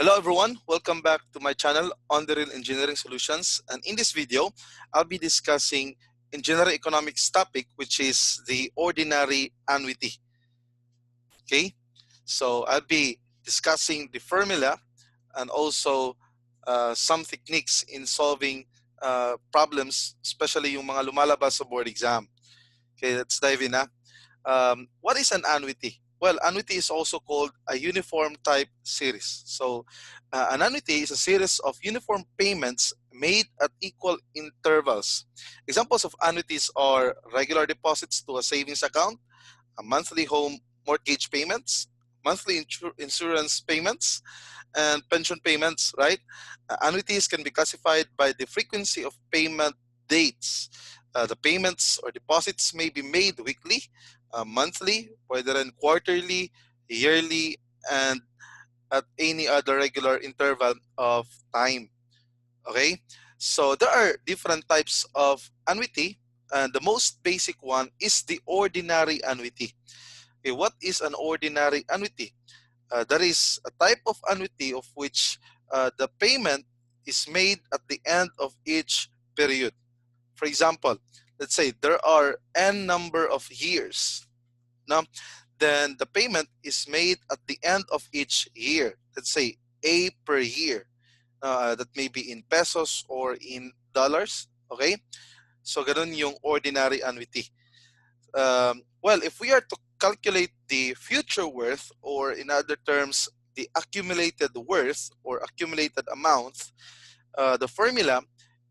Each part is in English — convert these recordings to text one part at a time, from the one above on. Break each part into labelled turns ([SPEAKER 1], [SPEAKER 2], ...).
[SPEAKER 1] Hello everyone, welcome back to my channel on the Real Engineering Solutions, and in this video I'll be discussing in general economics topic, which is the ordinary annuity. Okay, so I'll be discussing the formula and also some techniques in solving problems, especially yung mga lumalabas sa board exam. Okay, let's dive in. What is an annuity? Well, annuity is also called a uniform type series. So an annuity is a series of uniform payments made at equal intervals. Examples of annuities are regular deposits to a savings account, a monthly home mortgage payments, monthly insurance payments, and pension payments, right? Annuities can be classified by the frequency of payment dates. The payments or deposits may be made weekly, monthly, whether in quarterly, yearly, and at any other regular interval of time. Okay, so there are different types of annuity, and the most basic one is the ordinary annuity. Okay, what is an ordinary annuity? That is a type of annuity of which the payment is made at the end of each period. For example, let's say there are n number of years. Now, then the payment is made at the end of each year. Let's say A per year. That may be in pesos or in dollars. Okay? So, ganun yung ordinary annuity. Well, if we are to calculate the future worth, or in other terms, the accumulated worth or accumulated amount, the formula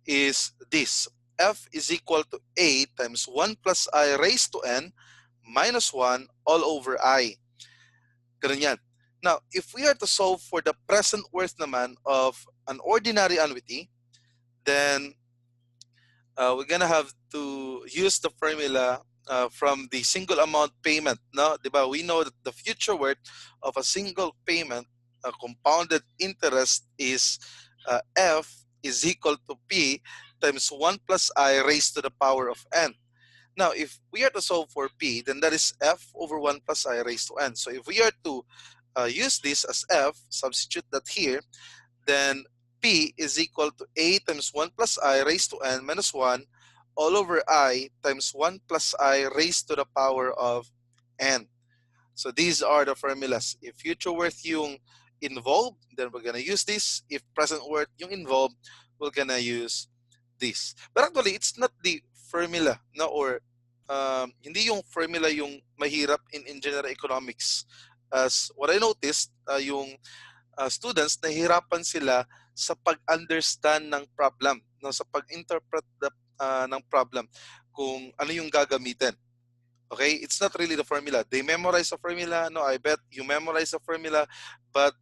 [SPEAKER 1] is this. F is equal to A times 1 plus I raised to N minus 1 all over I. Ganun yan. Now, if we are to solve for the present worth naman of an ordinary annuity, then we're gonna have to use the formula from the single amount payment. No, diba? We know that the future worth of a single payment, compounded interest, is F is equal to P times 1 plus I raised to the power of N. Now, if we are to solve for P, then that is F over 1 plus I raised to N. So if we are to use this as F, substitute that here, then P is equal to A times 1 plus I raised to N minus 1 all over I times 1 plus I raised to the power of N. So these are the formulas. If future worth yung involved, then we're gonna use this. If present worth yung involved, we're gonna use this. But actually, it's not the formula, no, or hindi yung formula yung mahirap in general economics. As what I noticed, yung students, nahihirapan sila sa pag-understand ng problem, no, sa pag-interpret ng problem, kung ano yung gagamitin. Okay, it's not really the formula. They memorize the formula. No, I bet you memorize the formula, but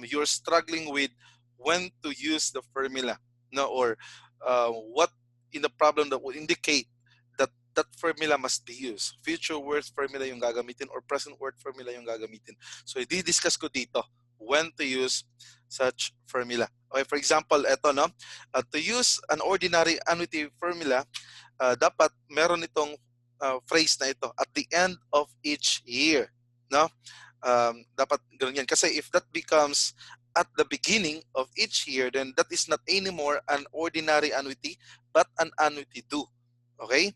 [SPEAKER 1] you're struggling with when to use the formula. No, or what in the problem that would indicate that that formula must be used. Future worth formula yung gagamitin or present worth formula yung gagamitin. So, i-discuss ko dito when to use such formula. Okay, for example, eto, no, to use an ordinary annuity formula, dapat meron itong phrase na ito, at the end of each year, no? Dapat ganun yan. Kasi if that becomes at the beginning of each year, then that is not anymore an ordinary annuity, but an annuity due. Okay?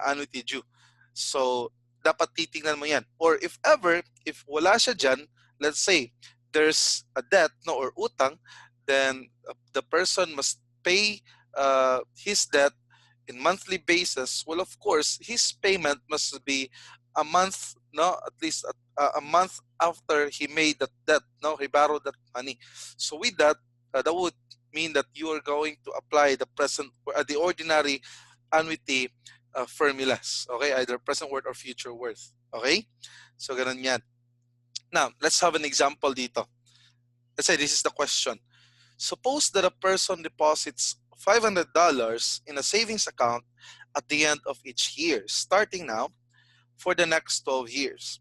[SPEAKER 1] Annuity due. So, dapat titingnan mo yan. Or if ever, if wala siya dyan, let's say, there's a debt, no, or utang, then the person must pay his debt in monthly basis. Well, of course, his payment must be a month, no, at least a month after he made that debt, no, he borrowed that money. So with that, that would mean that you are going to apply the present, the ordinary annuity formulas. Okay, either present worth or future worth. Okay, so ganun yan. Now, let's have an example dito. Let's say this is the question. Suppose that a person deposits $500 in a savings account at the end of each year, starting now for the next 12 years.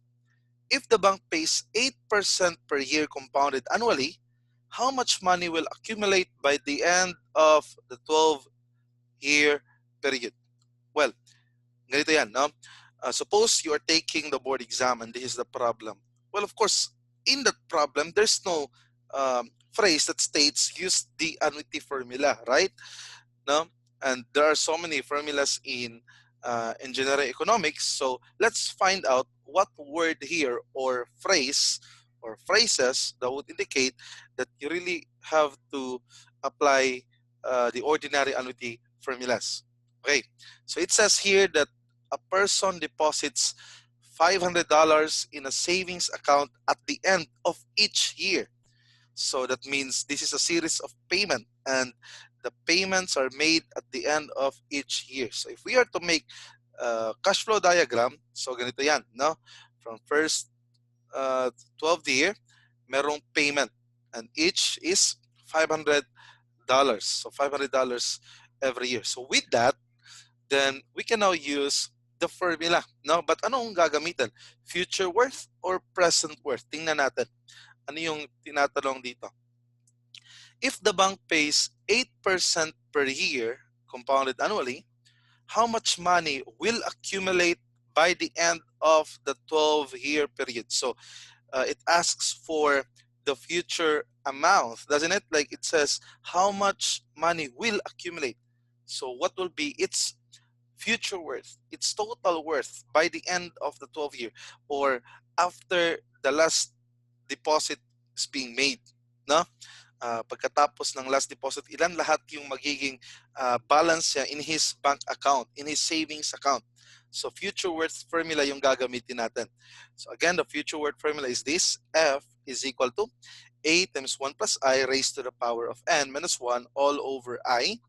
[SPEAKER 1] If the bank pays 8% per year compounded annually, how much money will accumulate by the end of the 12-year period? Well, ganito yan, no? Suppose you are taking the board exam and this is the problem. Well, of course, in that problem, there's no phrase that states use the annuity formula, right? No, and there are so many formulas in engineering economics. So let's find out what word here or phrase or phrases that would indicate that you really have to apply the ordinary annuity formulas. Okay, so it says here that a person deposits $500 in a savings account at the end of each year. So that means this is a series of payment, and the payments are made at the end of each year. So if we are to make a cash flow diagram, so ganito yan, no? From first 12th year, merong payment, and each is $500. So $500 every year. So with that, then we can now use the formula, no? But anong gagamitin? Future worth or present worth? Tingnan natin. Ano yung tinatanong dito? If the bank pays 8% per year, compounded annually, how much money will accumulate by the end of the 12-year period? So it asks for the future amount, doesn't it? Like it says, how much money will accumulate? So what will be its future worth, its total worth by the end of the 12 year or after the last deposit is being made, no? Pagkatapos ng last deposit, ilan lahat yung magiging balance niya in his bank account, in his savings account. So future worth formula yung gagamitin natin. So again, the future worth formula is this: F is equal to A times 1 plus I raised to the power of N minus 1 all over I.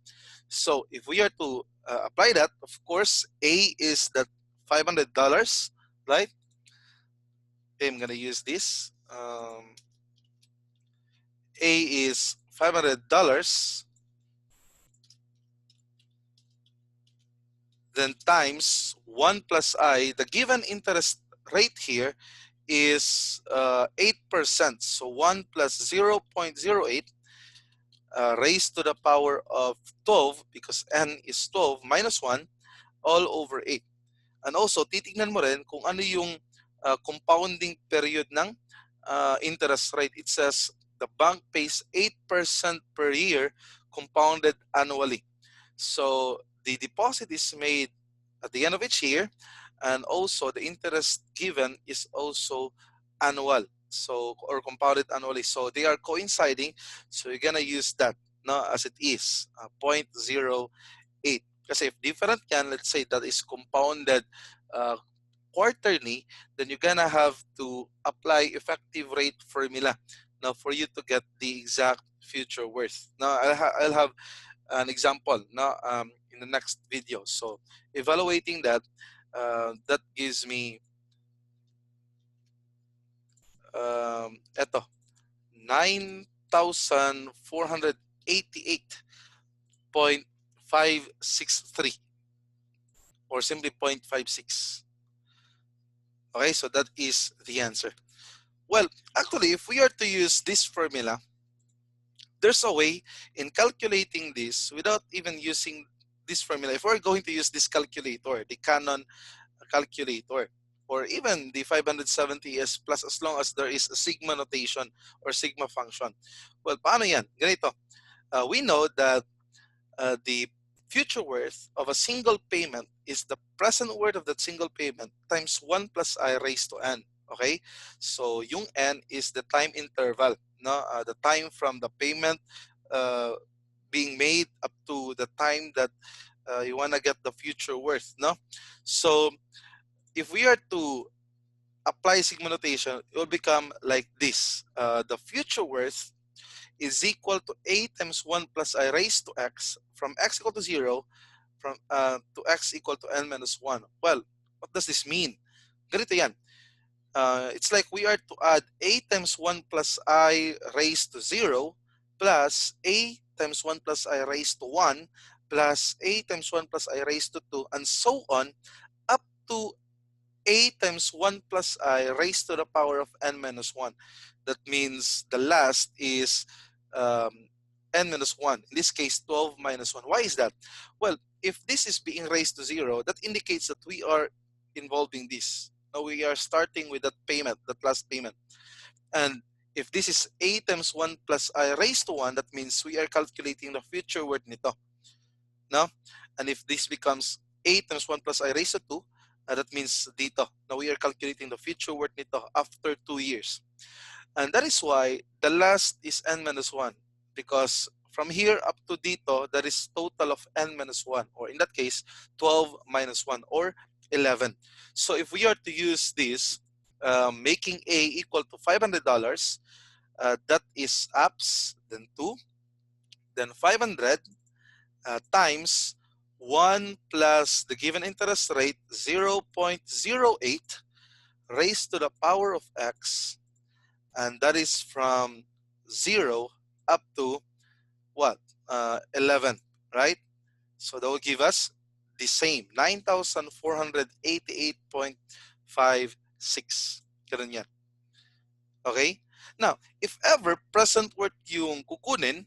[SPEAKER 1] So if we are to apply that, of course, A is that $500, right? Okay, I'm gonna use this. A is $500, then times 1 plus I. The given interest rate here is 8%. So 1 plus 0.08 raised to the power of 12, because N is 12 minus 1 all over 8. And also, titignan mo rin kung ano yung compounding period ng interest rate. It says the bank pays 8% per year compounded annually. So the deposit is made at the end of each year, and also the interest given is also annual, so or compounded annually. So they are coinciding. So you're gonna use that, no, as it is 0.08. Kasi if different yan, let's say that is compounded quarterly, then you're gonna have to apply effective rate formula now for you to get the exact future worth. Now I'll have an example now in the next video. So evaluating that, that gives me eto 9,488.563, or simply 0.56. Okay, so that is the answer. Well, actually, if we are to use this formula, there's a way in calculating this without even using this formula. If we're going to use this calculator, the Canon calculator, or even the 570S plus, as long as there is a sigma notation or sigma function. Well, paano yan? Ganito. We know that the future worth of a single payment is the present worth of that single payment times 1 plus I raised to N. Okay? So yung N is the time interval, no? The time from the payment being made up to the time that you want to get the future worth, no? So if we are to apply sigma notation, it will become like this. The future worth is equal to A times 1 plus I raised to X from X equal to 0 from to X equal to N minus 1. Well, what does this mean? Ganito yan. It's like we are to add A times 1 plus I raised to 0 plus A times 1 plus I raised to 1 plus A times 1 plus I raised to 2, and so on up to A times 1 plus I raised to the power of N minus 1. That means the last is N minus 1. In this case, 12 minus 1. Why is that? Well, if this is being raised to 0, that indicates that we are involving this. Now we are starting with that payment, that last payment. And If this is A times 1 plus I raised to 1, that means we are calculating the future worth nito. No? And if this becomes A times 1 plus I raised to 2, that means dito. Now we are calculating the future worth nito after 2 years. And that is why the last is n minus 1. Because from here up to dito, that is total of n minus 1. Or in that case, 12 minus 1 or 11. So if we are to use this, making A equal to $500, that is apps, then 2, then 500 times 1 plus the given interest rate 0.08 raised to the power of x, and that is from 0 up to what? 11, right? So that will give us the same 9,488.56. Ganun yan. Okay? Now, if ever present worth yung kukunin,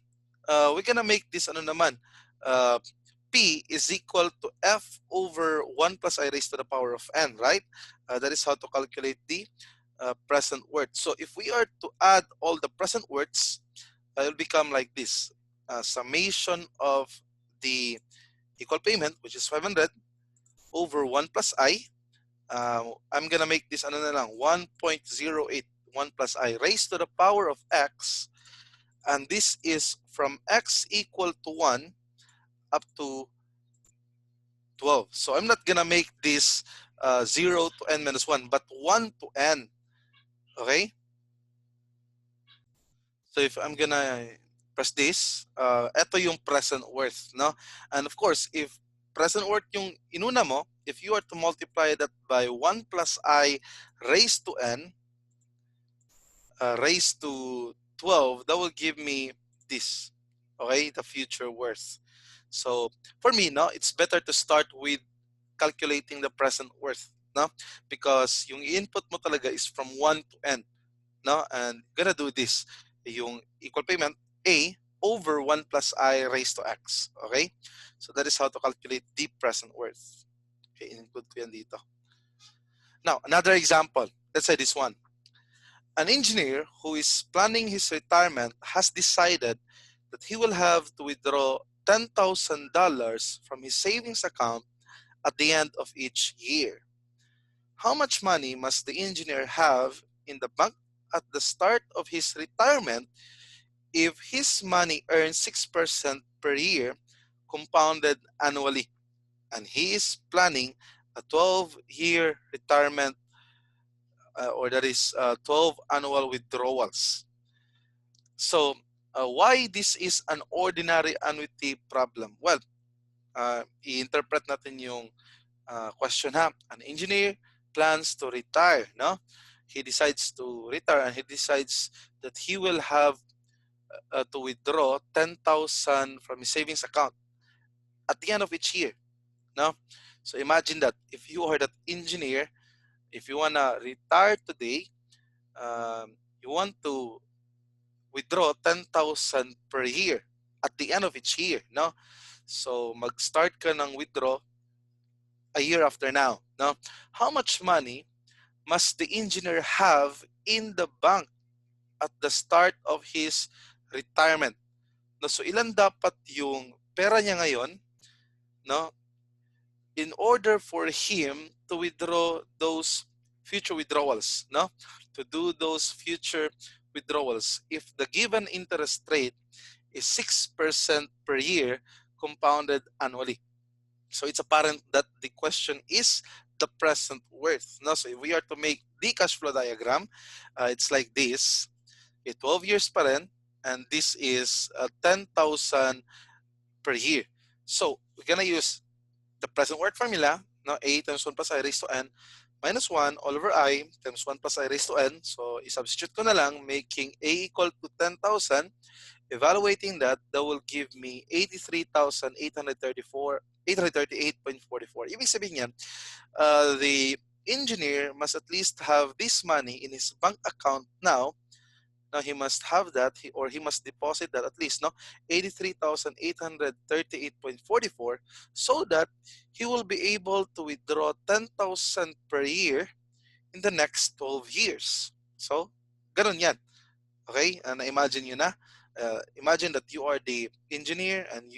[SPEAKER 1] we're gonna make this ano naman, P is equal to F over 1 plus I raised to the power of n, right? That is how to calculate the present worth. So if we are to add all the present worths, it will become like this. Summation of the equal payment, which is 500, over 1 plus I. I'm gonna make this ano na lang, 1.08, 1 plus I raised to the power of x, and this is from x equal to 1 up to 12. So I'm not gonna make this 0 to n minus 1, but 1 to n. Okay? So if I'm gonna press this, ito yung present worth, no? And of course, if present worth yung inuna mo, if you are to multiply that by 1 plus I raised to n, raised to 12, that will give me this, okay? The future worth. So for me, no, it's better to start with calculating the present worth, no? Because yung input mo talaga is from 1 to n, no? And gonna do this, yung equal payment A over 1 plus I raised to x, okay? So that is how to calculate the present worth. Okay, include ko yan dito. Now, another example. Let's say this one. An engineer who is planning his retirement has decided that he will have to withdraw $10,000 from his savings account at the end of each year. How much money must the engineer have in the bank at the start of his retirement if his money earns 6% per year compounded annually, and he is planning a 12-year retirement, or that is 12 annual withdrawals? So why this is an ordinary annuity problem? Well, i-interpret natin yung question ha. An engineer plans to retire, no? He decides to retire, and he decides that he will have to withdraw 10,000 from his savings account at the end of each year, no? So imagine that if you are that engineer, if you wanna retire today, you want to withdraw 10,000 per year at the end of each year, no? So mag-start ka ng withdraw a year after now, no? How much money must the engineer have in the bank at the start of his retirement? No, so ilan dapat yung pera niya ngayon, no, in order for him to withdraw those future withdrawals, no, to do those future withdrawals if the given interest rate is 6% per year compounded annually. So it's apparent that the question is the present worth. No? So if we are to make the cash flow diagram, it's like this. Okay, 12 years pa rin, and this is 10,000 per year. So we're gonna use the present worth formula, no? A times 1 plus I raised to n minus 1 all over I times 1 plus I raised to n. So i-substitute ko na lang, making A equal to 10,000. Evaluating that, that will give me 838.44. Ibig sabihin yan, the engineer must at least have this money in his bank account now. Now he must have that, or he must deposit that at least, no, 83,838.44, so that he will be able to withdraw 10,000 per year in the next 12 years. So, ganun yan. Okay, and imagine you na, imagine that you are the engineer and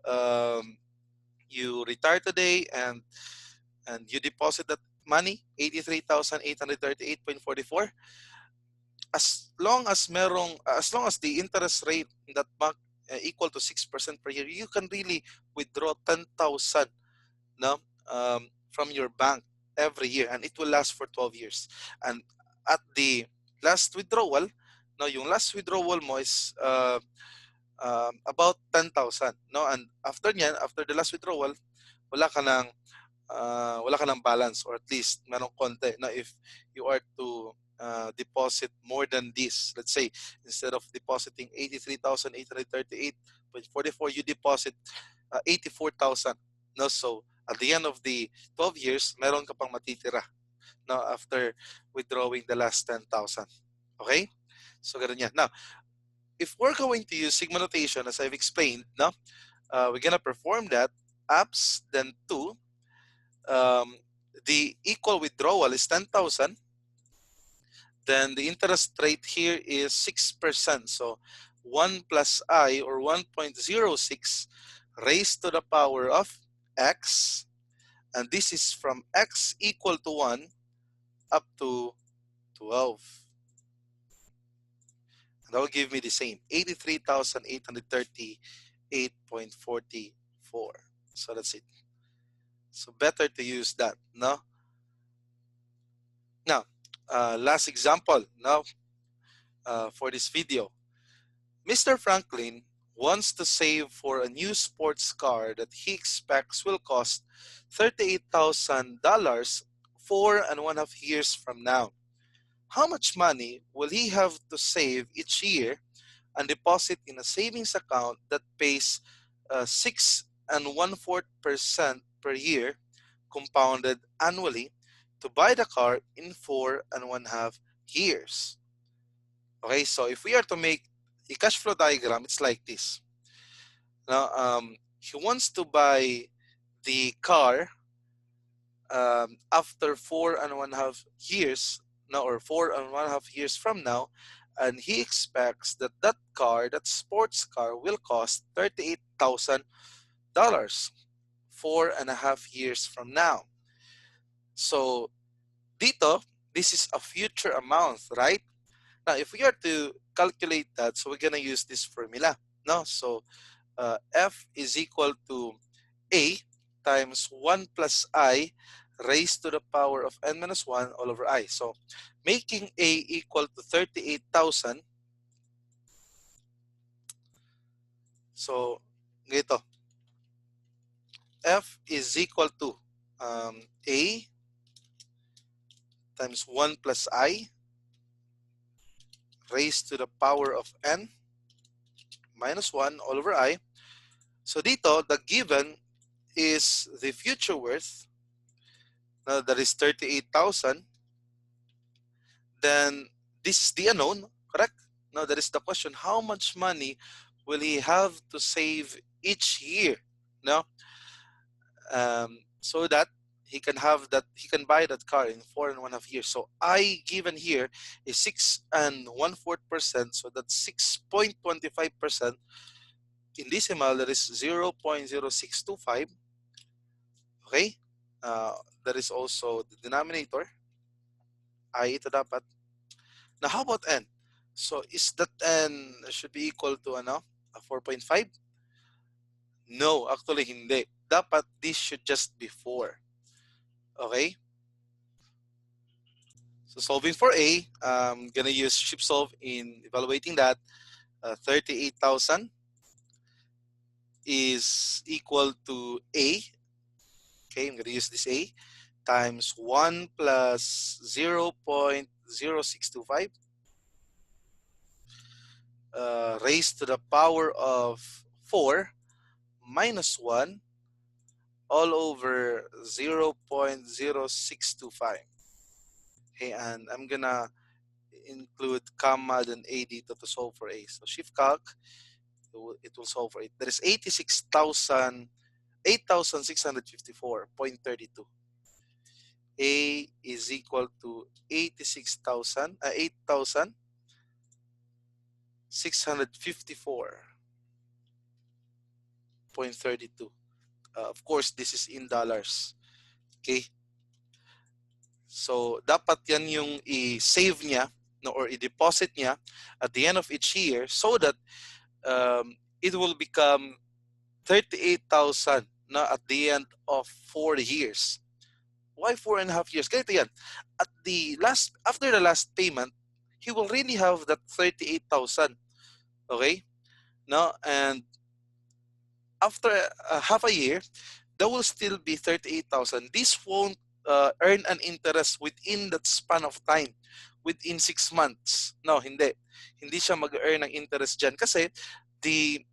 [SPEAKER 1] um, you retire today, and you deposit that money 83,838.44. As long as the interest rate in that bank equal to 6% per year, you can really withdraw 10,000, no, from your bank every year, and it will last for 12 years. And at the last withdrawal, no, yung last withdrawal mo is about 10,000, no, and after niyan, after the last withdrawal, wala ka ng wala ka ng balance, or at least merong konti na if you are to deposit more than this. Let's say instead of depositing 83,838.44, you deposit 84,000. No, so at the end of the 12 years, meron ka pang matitira, no, after withdrawing the last 10,000. Okay? So ganun yan. Now, if we're going to use sigma notation as I've explained, no, we're gonna perform that apps then 2. The equal withdrawal is 10,000. Then the interest rate here is 6%. So 1 plus I, or 1.06 raised to the power of x. And this is from x equal to 1 up to 12. And that will give me the same, 83,838.44. So that's it. So better to use that, no? Now, last example now for this video. Mr. Franklin wants to save for a new sports car that he expects will cost $38,000 4.5 years from now. How much money will he have to save each year and deposit in a savings account that pays 6.25% per year, compounded annually, to buy the car in 4.5 years? Okay, so if we are to make a cash flow diagram, it's like this. Now, he wants to buy the car after 4.5 years, no, or 4.5 years from now, and he expects that that car, that sports car, will cost $38,000 4.5 years from now. So, dito, this is a future amount, right? Now, if we are to calculate that, so we're gonna use this formula, no? So, F is equal to A times 1 plus I raised to the power of n minus 1 all over I. So, making A equal to 38,000. So, ganito. F is equal to A times 1 plus I raised to the power of n minus 1 all over I. So dito, the given is the future worth. Now, that is 38,000. Then this is the unknown, correct? Now, that is the question. How much money will he have to save each year? No, so that he can buy that car in 4.5 years. So I given here is 6.14%. So that's 6.25%. In decimal, that is 0.0625. Okay, that is also the denominator. I ito dapat. Now, how about n? So is that n should be equal to ano? 4.5? No, actually hindi. Dapat this should just be 4. Okay? So solving for A, I'm gonna use shift solve in evaluating that. 38,000 is equal to A. Okay, I'm gonna use this A times 1 plus 0.0625 raised to the power of 4 minus 1 all over 0.0625. Okay, and I'm gonna include comma and AD to solve for A. So shift calc, it will solve for it. There is 8,654.32. A is equal to 8,000 654.32. Of course, this is in dollars. Okay? So, dapat yan yung i-save niya, no, or i-deposit niya at the end of each year so that it will become 38,000 na at the end of 4 years. Why 4.5 years? Ganito yan. After the last payment, he will really have that 38,000. Okay? No? And after half a year, there will still be 38,000. This won't earn an interest within that span of time, within 6 months. No, hindi. Hindi siya mag-earn ng interest dyan kasi the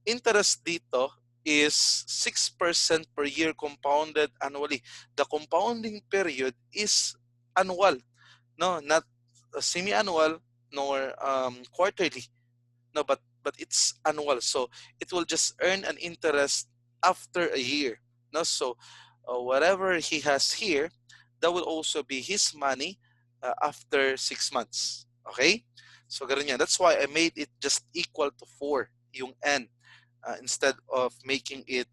[SPEAKER 1] interest dito is 6% per year compounded annually. The compounding period is annual, no, not semi-annual nor quarterly. No, but it's annual, so it will just earn an interest after a year. No, so whatever he has here, that will also be his money after 6 months. Okay, so ganun yan. That's why I made it just equal to 4 yung n instead of making it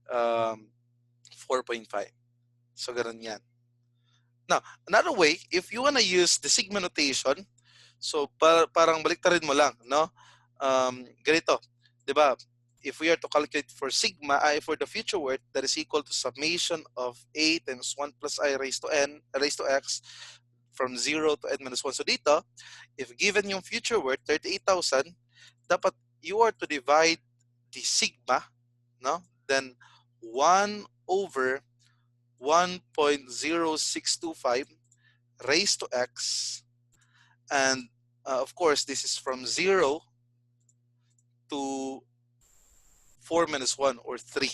[SPEAKER 1] 4.5. So ganun yan. Now, another way, if you wanna use the sigma notation, so parang baliktarin mo lang, no? Ganito, di ba? If we are to calculate for sigma, for the future worth, that is equal to summation of a times 1 plus I raised to n, raised to x, from 0 to n minus 1. So dito, if given yung future worth, 38,000, dapat you are to divide the sigma, no? Then 1 over 1.0625 raised to x, and of course this is from 0 to 4 minus 1 or 3,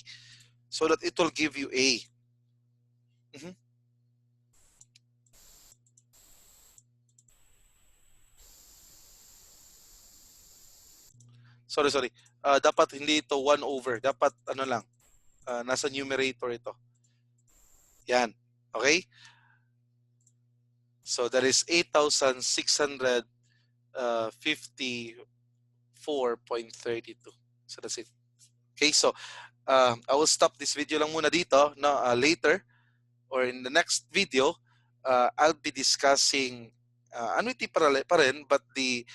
[SPEAKER 1] so that it will give you a. Sorry. Dapat hindi ito 1 over. Dapat ano lang, nasa numerator ito. Yan. Okay? So that is 8,654.32. So that's it. Okay, so I will stop this video lang muna dito. No, later or in the next video, I'll be discussing annuity pa rin, but the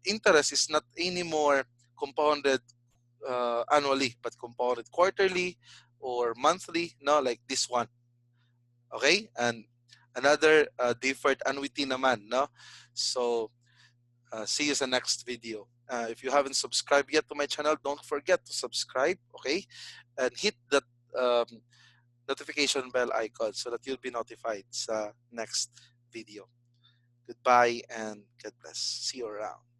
[SPEAKER 1] interest is not anymore compounded annually, but compounded quarterly or monthly, no, like this one. Okay, and another deferred annuity naman, no. So see you sa next video. If you haven't subscribed yet to my channel, don't forget to subscribe, okay, and hit that notification bell icon so that you'll be notified sa next video. Goodbye and God bless. See you around.